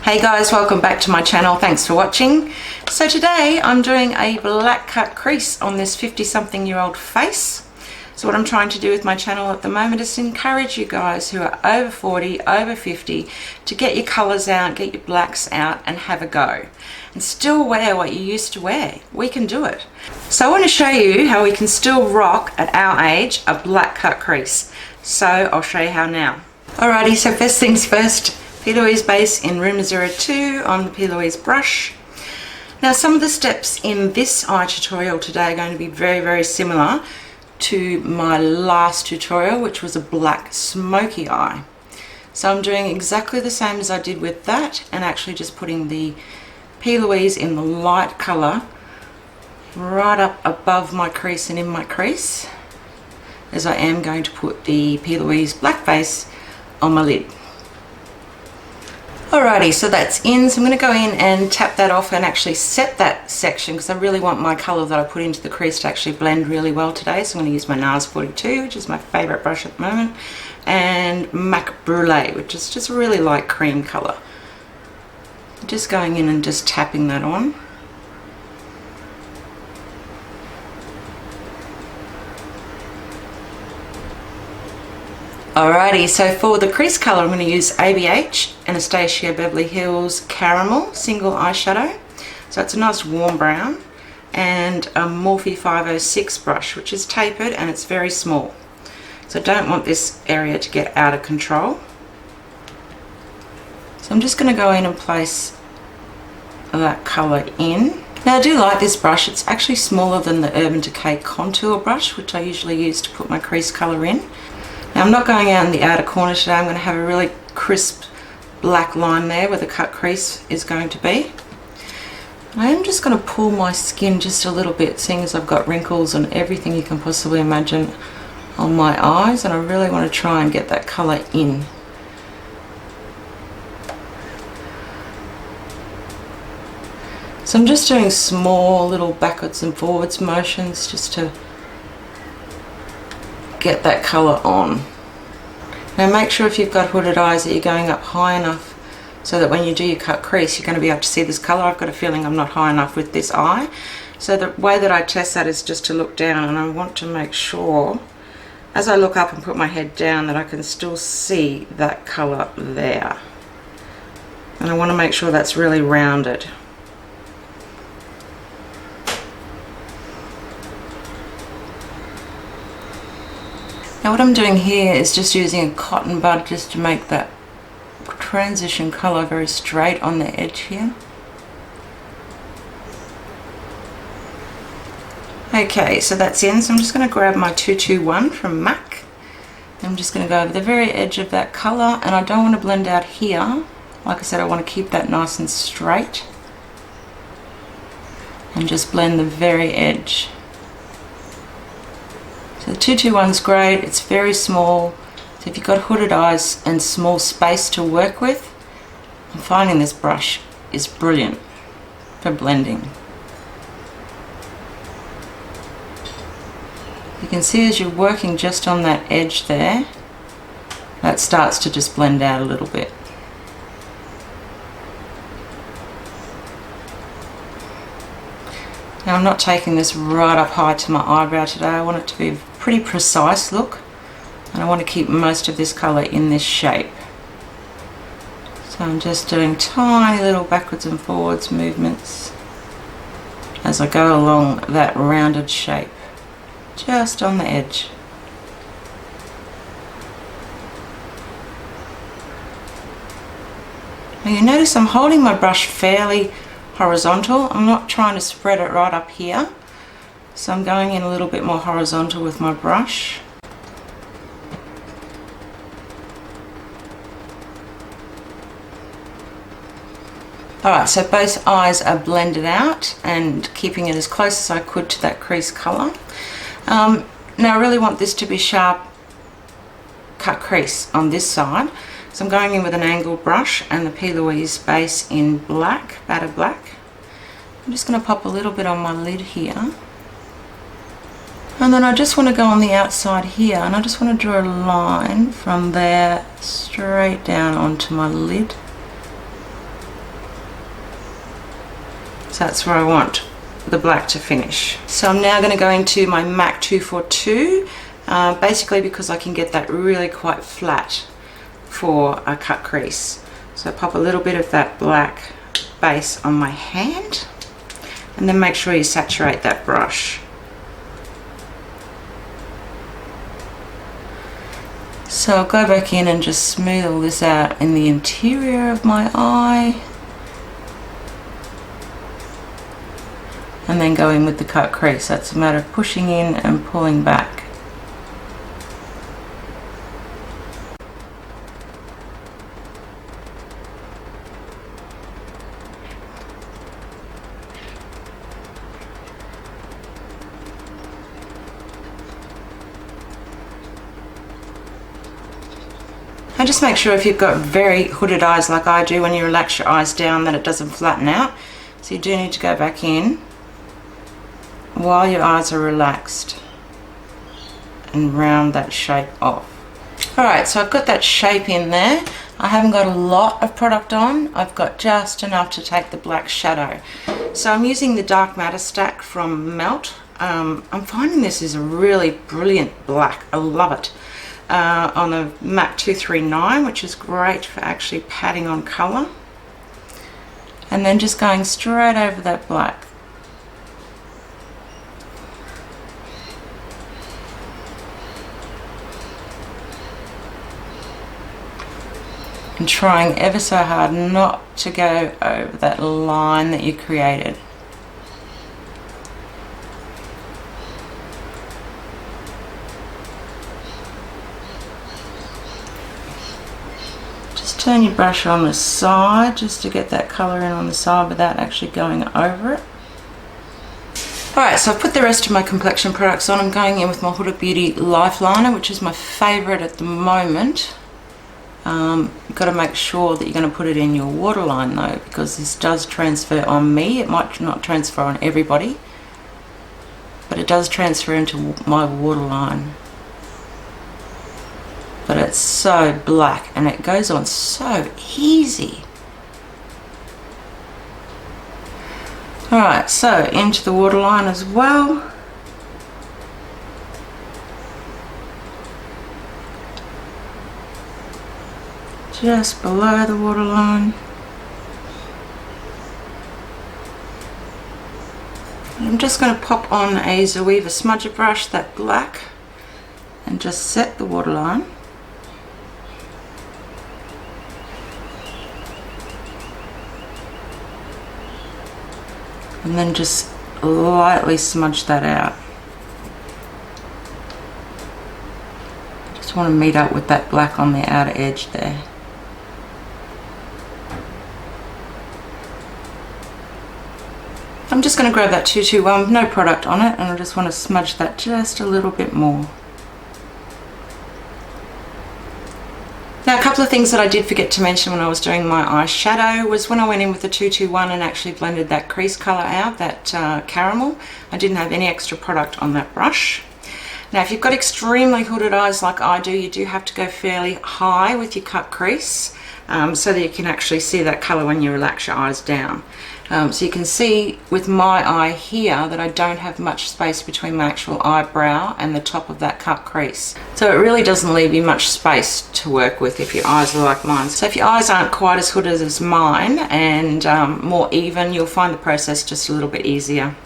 Hey guys, welcome back to my channel. Thanks for watching. So today I'm doing a black cut crease on this 50-something-year-old face. So what I'm trying to do with my channel at the moment is to encourage you guys who are over 40, over 50 to get your colours out, get your blacks out and have a go. And still wear what you used to wear. We can do it. So I want to show you how we can still rock at our age a black cut crease. So I'll show you how now. Alrighty, so first things first. P.Louise base in Rumour 02 on the P.Louise brush. Now some of the steps in this eye tutorial today are going to be very similar to my last tutorial, which was a black smoky eye. So I'm doing exactly the same as I did with that and actually just putting the P.Louise in the light colour right up above my crease and in my crease, as I am going to put the P.Louise black base on my lid. Alrighty, so that's in, so I'm going to go in and tap that off and actually set that section because I really want my colour that I put into the crease to actually blend really well today. So I'm going to use my NARS 42, which is my favourite brush at the moment, and MAC Brule, which is just a really light cream colour. Just going in and just tapping that on. Alrighty, so for the crease colour I'm going to use ABH, Anastasia Beverly Hills Caramel Single Eyeshadow. So it's a nice warm brown, and a Morphe 506 brush, which is tapered and it's very small. So I don't want this area to get out of control. So I'm just going to go in and place that colour in. Now I do like this brush. It's actually smaller than the Urban Decay contour brush, which I usually use to put my crease colour in. Now I'm not going out in the outer corner today. I'm going to have a really crisp black line there where the cut crease is going to be. I am just going to pull my skin just a little bit, seeing as I've got wrinkles and everything you can possibly imagine on my eyes, and I really want to try and get that colour in. So I'm just doing small little backwards and forwards motions just to get that colour on. Now make sure if you've got hooded eyes that you're going up high enough so that when you do your cut crease you're going to be able to see this colour. I've got a feeling I'm not high enough with this eye. So the way that I test that is just to look down, and I want to make sure as I look up and put my head down that I can still see that colour there. And I want to make sure that's really rounded. Now what I'm doing here is just using a cotton bud just to make that transition colour very straight on the edge here. Okay, so that's in, so I'm just going to grab my 221 from MAC. I'm just going to go over the very edge of that colour, and I don't want to blend out here. Like I said, I want to keep that nice and straight and just blend the very edge. So the 221's great, it's very small, so if you've got hooded eyes and small space to work with, I'm finding this brush is brilliant for blending. You can see as you're working just on that edge there, that starts to just blend out a little bit. Now I'm not taking this right up high to my eyebrow today. I want it to be a pretty precise look, and I want to keep most of this colour in this shape. So I'm just doing tiny little backwards and forwards movements as I go along that rounded shape, just on the edge. Now you notice I'm holding my brush fairly horizontal. I'm not trying to spread it right up here, so I'm going in a little bit more horizontal with my brush. Alright, so both eyes are blended out and keeping it as close as I could to that crease colour. Now I really want this to be sharp cut crease on this side, so I'm going in with an angled brush and the P.Louise base in black, Badda black. I'm just going to pop a little bit on my lid here, and then I just want to go on the outside here, and I just want to draw a line from there straight down onto my lid. So that's where I want the black to finish. So I'm now going to go into my MAC 242, basically because I can get that really quite flat for a cut crease. So pop a little bit of that black base on my hand, and then make sure you saturate that brush. So I'll go back in and just smooth all this out in the interior of my eye, and then go in with the cut crease. That's a matter of pushing in and pulling back. And just make sure if you've got very hooded eyes like I do, when you relax your eyes down, that it doesn't flatten out. So you do need to go back in while your eyes are relaxed and round that shape off. Alright, so I've got that shape in there. I haven't got a lot of product on. I've got just enough to take the black shadow. So I'm using the Dark Matter stack from Melt. I'm finding this is a really brilliant black. I love it. On the MAC 239, which is great for actually padding on colour. And then just going straight over that black. And trying ever so hard not to go over that line that you created. Turn your brush on the side just to get that colour in on the side without actually going over it. Alright, so I've put the rest of my complexion products on. I'm going in with my Huda Beauty Lifeliner, which is my favourite at the moment. You've got to make sure that you're going to put it in your waterline though, because this does transfer on me. It might not transfer on everybody, but it does transfer into my waterline. But it's so black and it goes on so easy. Alright, so into the waterline as well. Just below the waterline. I'm just going to pop on a Zoeva smudger brush, that black, and just set the waterline. And then just lightly smudge that out. Just want to meet up with that black on the outer edge there. I'm just going to grab that 221, no product on it, and I just want to smudge that just a little bit more. Now, a couple of things that I did forget to mention when I was doing my eyeshadow was when I went in with the 221 and actually blended that crease colour out, that caramel, I didn't have any extra product on that brush. Now, if you've got extremely hooded eyes like I do, you do have to go fairly high with your cut crease so that you can actually see that colour when you relax your eyes down. So you can see with my eye here that I don't have much space between my actual eyebrow and the top of that cut crease. So it really doesn't leave you much space to work with if your eyes are like mine. So if your eyes aren't quite as hooded as mine and more even, you'll find the process just a little bit easier.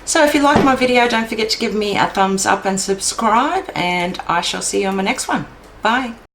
So if you like my video, don't forget to give me a thumbs up and subscribe, and I shall see you on my next one. Bye.